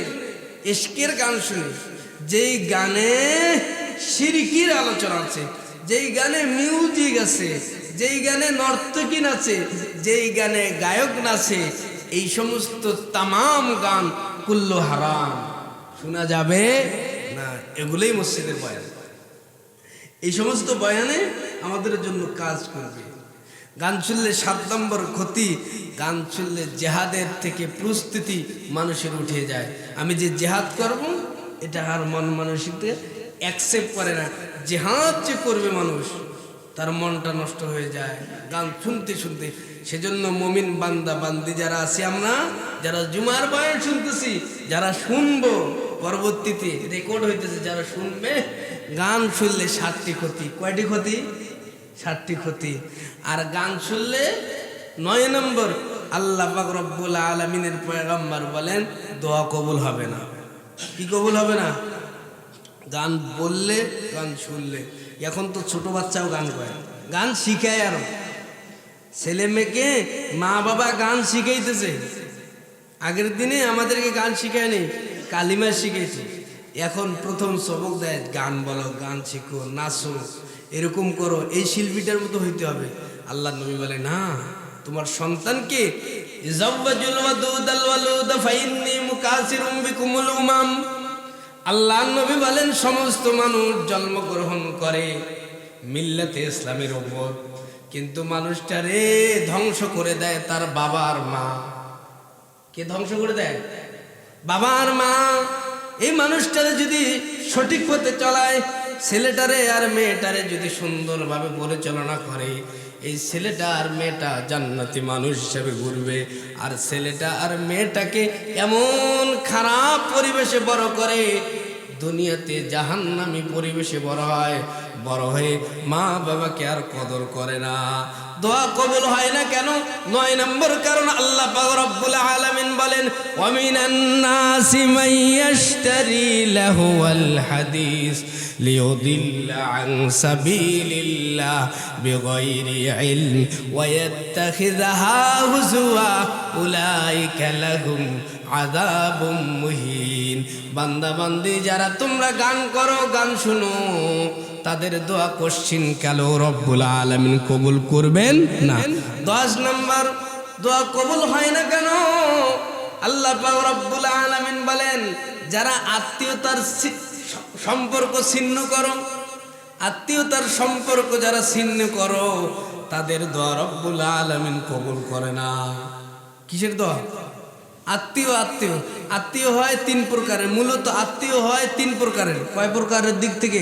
ইশকের গান শুনে, যেই গানে শিরকির আলোচনা আছে, যেই গানে মিউজিক আছে, যেই গানে নর্তকী নাচে, যেই গানে গায়ক নাচে, এই সমস্ত তামাম গান কুল্লু হারাম, শোনা যাবে না। এগুলোই মসজিদের বয়ান। এই সমস্ত বয়ানে আমাদের জন্য কাজ করবে। গান শুনলে 7 নম্বর ক্ষতি, গান শুনলে জেহাদের থেকে প্রস্তুতি মানুষের উঠে যায়। আমি যে জেহাদ করব এটা আর মন মানসিকতা অ্যাকসেপ্ট করে না। জেহাদ যে করবে মানুষ, তার মনটা নষ্ট হয়ে যায় গান শুনতে শুনতে। সেজন্য মুমিন বান্দা বান্দি যারা আছি আমরা, যারা জুমার বয়ান শুনতেছি, যারা শুনবো, পরবর্তীতে রেকর্ড হইতেছে, যারা শুনবে, গান শুনলে 7টি ক্ষতি। কয়টি ক্ষতি? 7টি ক্ষতি। আর গান শুনলে 9 নম্বর, আল্লাহ পাক রব্বুল আলামিনের পয়গম্বর বলেন দোয়া কবুল হবে না। কি কবুল হবে না? গান বললে, গান শুনলে। এখন তো ছোট বাচ্চাও গান গায়, গান শিখায়। আরো ছেলে মেয়েকে মা বাবা গান শিখাইতেছে। আগের দিনে আমাদেরকে গান শিখায় নেই, কালিমা শিখাইছে। এখন প্রথম সবক দেয়, গান বলো, গান শিখো, নাচো, এরকম করো, এই শিল্পীটার মতো হইতে হবে। আল্লাহ নবী বলে না, তোমার সন্তানকে আল্লাহ নবী বলেন সমস্ত মানুষ জন্মগ্রহণ করে মিল্লাতে ইসলামের উপর, কিন্তু মানুষটারে ধ্বংস করে দেয় তার বাবা আর মা। কে ধ্বংস করে দেয়? বাবা আর মা। এই মানুষটারে যদি সঠিক পথে চলায়, ছেলেটারে আর মেয়েটারে যদি সুন্দরভাবে পরিচালনা করে, এই ছেলেটা আর মেয়েটা জান্নাতি মানুষ হিসেবে ঘুরবে। আর ছেলেটা আর মেয়েটাকে এমন খারাপ পরিবেশে বড় করে, দুনিয়াতে জাহান্নামী পরিবেশে বড় হয়, বড় হয়ে মা বাবাকে আর কদর করে না। দোয়া কবুল হয় না কেন? 9 নম্বর কারণ, আল্লাহ পাক রব্বুল আলামিন বলেন ওয়া মিনান নাসি মান ইয়াশতারি লাহুল হাদিস লিয়ুদিল্লা আন সাবিলিল্লাহ বিগাইরি ইলম ওয়া ইয়াত্তাখিযহা হুজুয়া উলাইকা লাহুম আযাবুম মুহিন। বান্দা বান্দি যারা তোমরা গান করো, গান শুনো, তাদের দোয়া কোশ্চিন কাল রব্বুল আলামিন কবুল করবেন না। 10 নম্বর, দোয়া কবুল হয় না কেন? আল্লাহ পাক রব্বুল আলামিন বলেন যারা আত্মীয়তার সম্পর্ক ছিন্ন করো, আত্মীয়তার সম্পর্ক যারা ছিন্ন করো, তাদের দোয়া রব্বুল আলামিন কবুল করে না। কিসের দোয়া? আত্মীয় আত্মীয় আত্মীয় হয় 3 প্রকারের। মূলত আত্মীয় হয় 3 প্রকারের। কয় প্রকারের দিক থেকে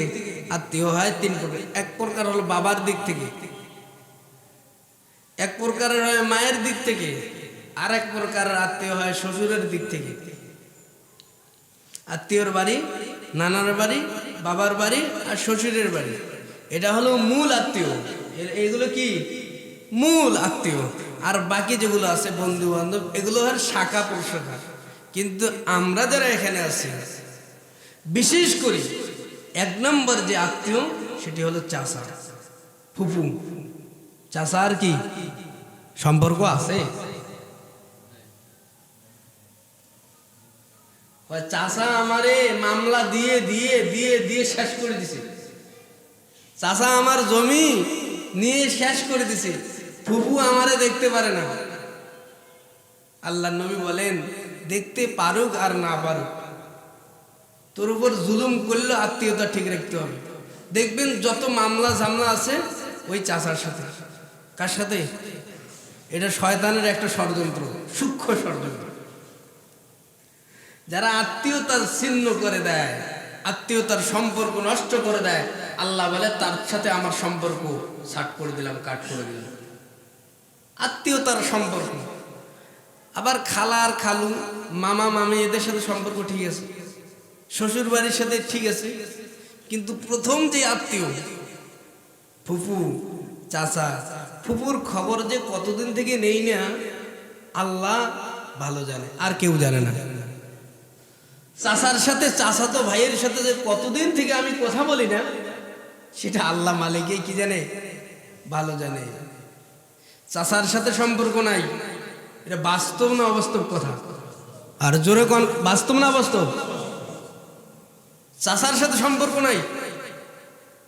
আত্মীয় হয়? 3 প্রকার। এক প্রকার হলো বাবার দিক থেকে, এক প্রকারের হয় মায়ের দিক থেকে, আর এক প্রকারের আত্মীয় হয় শ্বশুরের দিক থেকে। আত্মীয়র বাড়ি, নানার বাড়ি, বাবার বাড়ি আর শ্বশুরের বাড়ি, এটা হলো মূল আত্মীয়। এগুলো কি? মূল আত্মীয়। আর বাকি যেগুলো আছে বন্ধু বান্ধব, এগুলো হয় শাখা প্রশাখা। কিন্তু আমরা যারা এখানে আছি, বিশেষ করে 1 নম্বর যে আত্মীয়, সেটি হলো চাচা, ফুফু। চাচার কি সম্পর্ক আছে? চাচা আমারে মামলা দিয়ে দিয়ে দিয়ে দিয়ে শেষ করে দিছে, চাচা আমার জমি নিয়ে শেষ করে দিছে, ফুফু আমারে দেখতে পারে না। আল্লাহ নবী বলেন দেখতে পারুক আর না পারুক, তোর উপর জুলুম করলে আত্মীয়তা ঠিক রাখতে হবে। দেখবেন যত মামলা ঝামলা আছে ওই চাচার সাথে। কার সাথে? এটা শয়তানের একটা ষড়যন্ত্র, সূক্ষ্ম ষড়যন্ত্র। যারা আত্মীয়তার ছিন্ন করে দেয়, আত্মীয়তার সম্পর্ক নষ্ট করে দেয়, আল্লাহ বলে তার সাথে আমার সম্পর্ক ছাট করে দিলাম, কাট করে দিলাম। আত্মীয়তার সম্পর্ক। আবার খালা আর খালু, মামা মামি, এদের সাথে সম্পর্ক ঠিক আছে, শ্বশুর বাড়ির সাথে ঠিক আছে, কিন্তু প্রথম যে আত্মীয় ফুফু, চাচা, ফুফুর খবর যে কতদিন থেকে নেই না আল্লাহ ভালো জানে, আর কেউ জানে না। চাচার সাথে, চাচাতো ভাইয়ের সাথে যে কতদিন থেকে আমি কথা বলি না, সেটা আল্লাহ মালিকই কি জানে, ভালো জানে। চাচার সাথে সম্পর্ক নাই, এটা বাস্তব না অবাস্তব কথা? আর জোরে কোন, বাস্তব না অবাস্তব? চাচার সাথে সম্পর্ক নাই।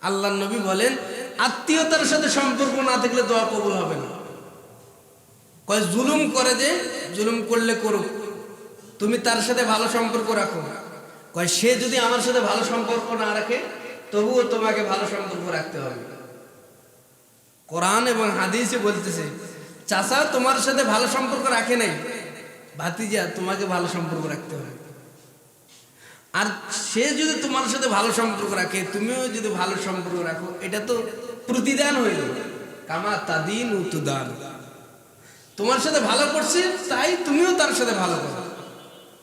আল্লাহ নবী বলেন আত্মীয়তার সাথে সম্পর্ক না থাকলে দোয়া কবুল হবে না। কয় জুলুম করে, যে জুলুম করলে করুক, তুমি তার সাথে ভালো সম্পর্ক রাখো। কয় সে যদি আমার সাথে ভালো সম্পর্ক না রাখে, তবুও তোমাকে ভালো সম্পর্ক রাখতে হবে। কোরআন এবং হাদিসে বলতেছে চাচা তোমার সাথে ভালো সম্পর্ক রাখে নাই, ভাতিজা তোমাকে ভালো সম্পর্ক রাখতে হবে। আর সে যদি তোমার সাথে ভালো সম্পর্ক রাখে, তুমিও যদি ভালো সম্পর্ক রাখো, এটা তো প্রতিদান হইল। কামা তাদিন উতুদান, তোমার সাথে ভালো করছে তাই তুমিও তার সাথে ভালো করো,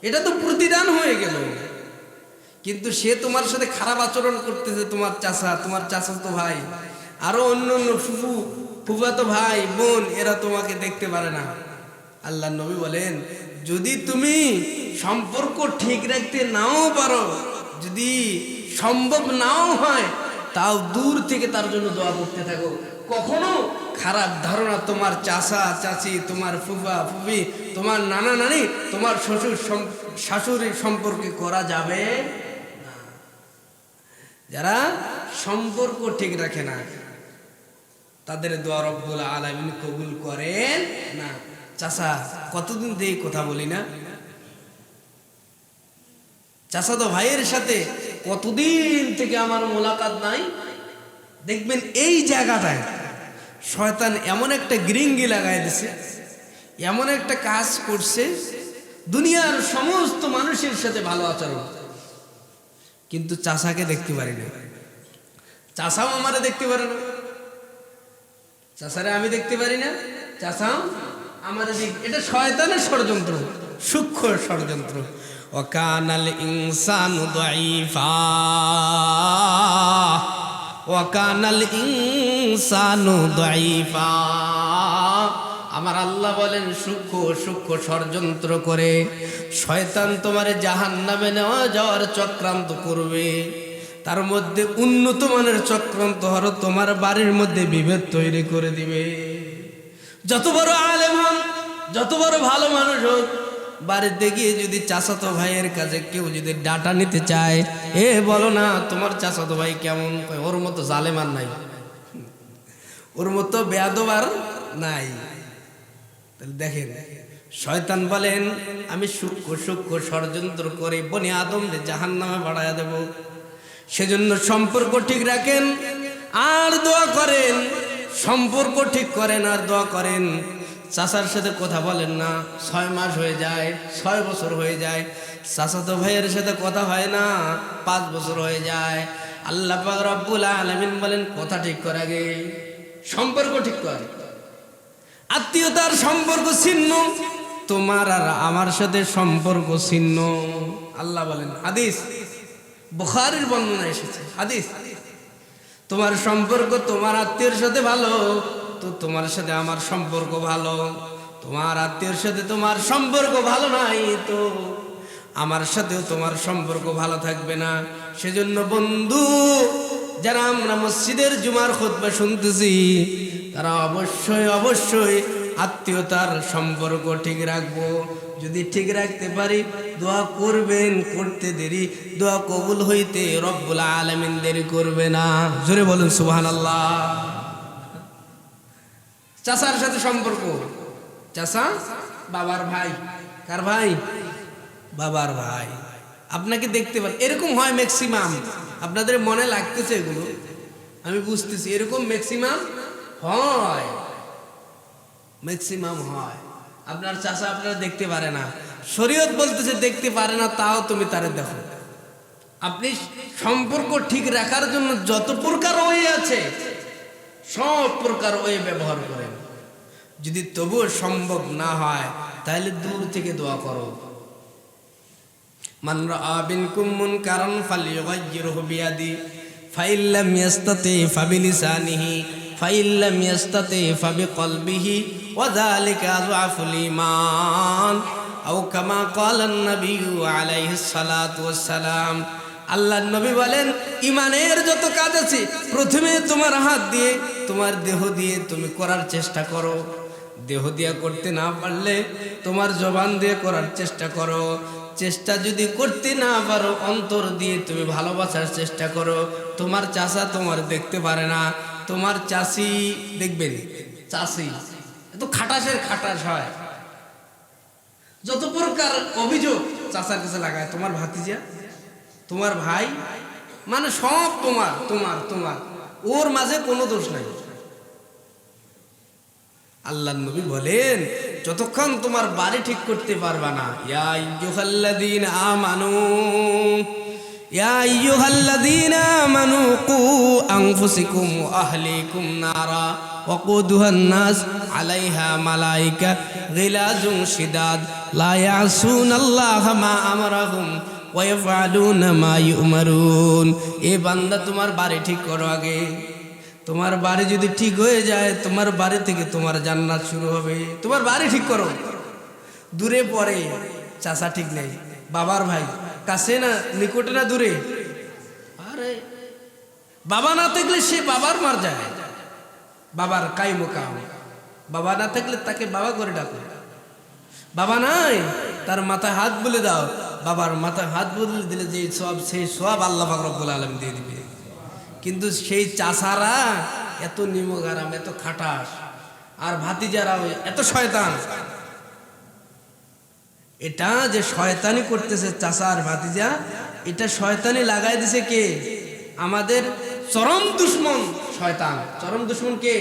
এটা তো প্রতিদান হয়ে গেল। কিন্তু সে তোমার সাথে খারাপ আচরণ করতেছে, তোমার চাচাতো ভাই, আরো অন্য অন্য ফুফাতো ভাই বোন, এরা তোমাকে দেখতে পারে না। আল্লাহ নবী বলেন যদি তুমি সম্পর্ক ঠিক রাখতে নাও পারো, যদি সম্ভব নাও হয়, তাও দূর থেকে তার জন্য দোয়া করতে থাকো। কখনো খারাপ ধারণা তোমার চাচা চাচি, তোমার ফুফা ফুফি, তোমার নানা নানি, তোমার শ্বশুর শাশুড়ি সম্পর্কে করা যাবে না। যারা সম্পর্ক ঠিক রাখে না তাদের দোয়া রব্বুল আলামিন কবুল করেন না। চাচা কতদিন থেকে কথা বলি না, চাচাতো ভাইয়ের সাথে কতদিন থেকে আমার মোলাকাত নাই। দেখবেন এই জায়গাটায় শয়তান এমন একটা গিরিঙ্গি লাগাই দিছে, এমন একটা কাজ করছে, দুনিয়ার সমস্ত মানুষের সাথে ভালো আচরণ, কিন্তু চাচাকে দেখতে পারি না, চাচাও আমারে দেখতে পারে না, চাচারে আমি দেখতে পারি না, চাচাও আমাদের। এটা শয়তানের ষড়যন্ত্র, সূক্ষ্ম ষড়যন্ত্র। ওয়াকানাল ইনসানু দাঈফা, ওয়াকানাল ইনসানু দাঈফা। আমার আল্লাহ বলেন সূক্ষ্ম সূক্ষ্ম ষড়যন্ত্র করে শয়তান তোমারে জাহান্নামে নেওয়া যাওয়ার চক্রান্ত করবে। তার মধ্যে উন্নত মানের চক্রান্ত হলো তোমার বাড়ির মধ্যে বিভেদ তৈরি করে দিবে। যত বড় আলেম হন, যত বড় ভালো মানুষ হোক, বাড়িতে গিয়ে যদি চাচাতো ভাইয়ের কাছে কেউ যদি ডাটা নিতে চায়, বলো না তোমার চাচাতো ভাই কেমন, ওর মতো জালেম আর নাই, ওর মতো বেয়াদব আর নাই। তাহলে দেখেন শয়তান বলেন আমি সূক্ষ্ম সূক্ষ্ম ষড়যন্ত্র করে বনি আদমরে জাহান্নামে বাড়ায়া দেব। সেজন্য সম্পর্ক ঠিক রাখেন আর দোয়া করেন, সম্পর্ক ঠিক করেন আর দোয়া করেন। চাচার সাথে কথা বলেন না, 6 মাস হয়ে যায়, 6 বছর হয়ে যায়। চাচাতো ভাইয়ের সাথে কথা হয় না, 5 বছর হয়ে যায়। আল্লাহ পাক রব্বুল আলামিন বলেন কথা ঠিক কর, আগে সম্পর্ক ঠিক কর। আত্মীয়তার সম্পর্ক ছিন্ন, তোমার আর আমার সাথে সম্পর্ক ছিন্ন। আল্লাহ বলেন, হাদিস বুখারীর বর্ণনা এসেছে, হাদিস, তোমার সম্পর্ক তোমার আত্মীয়ের সাথে ভালো তো তোমার সাথে আমার সম্পর্ক ভালো, তোমার আত্মীয়ের সাথে তোমার সম্পর্ক ভালো নাই তো আমার সাথেও তোমার সম্পর্ক ভালো থাকবে না। সেজন্য বন্ধু, যারা আমরা মসজিদের জুমার খুতবা শুনতেছি, তারা অবশ্যই অবশ্যই আত্মীয়তার সম্পর্ক ঠিক রাখবো। যদি ঠিক রাখতে পারি দোয়া করবেন, করতে দেরি দোয়া কবুল হইতে রব্বুল আলামিন দেরি করবে না। জোরে বলুন সুবহানাল্লাহ। চাচার সাথে সম্পর্ক, চাচা বাবার ভাই, কার ভাই? বাবার ভাই। আপনাকে দেখতে পারেন, এরকম হয় ম্যাক্সিমাম, আপনাদের মনে লাগতেছে এগুলো আমি বুঝতেছি, এরকম ম্যাক্সিমাম হয়, ম্যাক্সিমাম হয়। আপনার চাচা আপনারা দেখতে পারে না, শরীয়ত বলতেছে দেখতে পারে না, তাও তুমি তারে দেখো। আপনি সম্পর্ক ঠিক রাখার জন্য যত প্রকার ওয়ে আছে সব প্রকার ওয়ে ব্যবহার করেন। যদি তবুও সম্ভব না হয় তাহলে দূর থেকে দোয়া করো। মান রাআ বিনকুম মুনকারান ফালইউগাইয়িরহু বিয়াদি ফাইন লাম ইয়াস্তাতি ফাবিলিসানিহি ফাইন লাম ইয়াস্তাতি ফাবিকলবিহি ওয়া যালিকা আযআফুল ঈমান আও কামা ক্বালান নবিয়্যু আলাইহিস সালাতু ওয়াস সালাম। আল্লাহর নবী বলেন ঈমানের যত কাজ আছে প্রথমে তোমার হাত দিয়ে, তোমার দেহ দিয়ে তুমি করার চেষ্টা করো। দেহ দিয়ে করতে না পারলে তোমার জবান দিয়ে করার চেষ্টা করো। চেষ্টা যদি করতে না পারো অন্তর দিয়ে তুমি ভালোবাসার চেষ্টা করো। তোমার চাচা তোমার দেখতে পারে না, তোমার চাচি দেখবেন, চাচি এত খাটাসের খাটাস হয়, যত প্রকার অভিযোগ চাচার কাছে লাগায়। তোমার ভাতিজা, তোমার ভাই, মানে সব তোমার তোমার তোমার, ওর মাঝে কোনো দোষ নাই। আল্লাহর নবী বলেন, যতক্ষণ তোমার বাড়ি ঠিক করতে পারবা না, ইয়া আইয়ুহাল্লাযীনা আমানু, ইয়া আইয়ুহাল্লাযীনা আমানু কু আনফুসাকুম ওয়া আহলিকুম নারা ওয়াকুদুহান নাস আলাইহা মালাইকা গিলাজুন শিদাদ লা ইয়াসুনাল্লাহা মা আমারাহুম ওয়া ইয়াফআলুনা মা ইউমারুন। এ বান্দা, তোমার বাড়ি ঠিক করো আগে। তোমার বাড়ি যদি ঠিক হয়ে যায়, তোমার বাড়ি থেকে তোমার জান্নাত শুরু হবে। তোমার বাড়ি ঠিক করো। দূরে পড়ে, চাচা ঠিক নেই, বাবার ভাই কাছে না, নিকটে না দূরে? আরে বাবা না থাকলে সে বাবার মার যায়, বাবার কাই মোকাম। বাবা না থাকলে তাকে বাবা করে ডাকো। বাবা নাই, তার মাথায় হাত বলে দাও। বাবার মাথায় হাত বলে দিলে যে সব, সেই সব আল্লাহ পাক রব্বুল আলামিন দিয়ে দিবে। কিন্তু সেই চাচারা এত নিমগারাম, এত খাটাস, আর ভাতিজারা এত শয়তান। এটা যে শয়তানি করতেছে চাচা আর ভাতিজা, এটা শয়তানি লাগাই দিছে কে? আমাদের চরম দুশ্মন শয়তান। চরম দুশ্মন কে?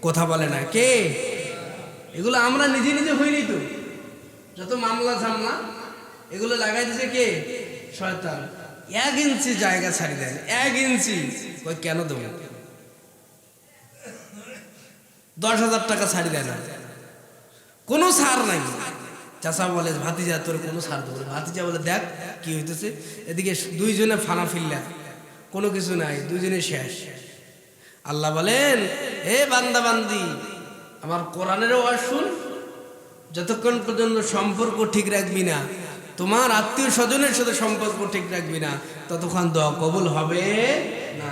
কথা বলে না কে? এগুলো আমরা নিজে নিজে হইনি তো। যত মামলা ঝামলা এগুলো লাগাই দিছে কে? শয়তান। 1 ইঞ্চি জায়গা ছাড়ি দেন, 1 ইঞ্চি। ওই কেন দেবো? 10,000 টাকা ছাড়ি দেয় না, কোনো ছাড় নাই। চাচা বলে, ভাতিজা তোর কোনো ছাড় দেবো না। ভাতিজা বলে, দেখ কি হইতেছে। এদিকে দুইজনে ফানা ফিল্লা, কোনো কিছু নাই, দুইজনে শেষ। আল্লাহ বলেন, এ বান্দা বান্দি, আমার কোরআনের ওয়াজ শুন। যতক্ষণ পর্যন্ত সম্পর্ক ঠিক রাখবি না, তোমার আত্মীয় স্বজনের সাথে সম্পর্ক ঠিক রাখবি না, ততক্ষণ দোয়া কবুল হবে না।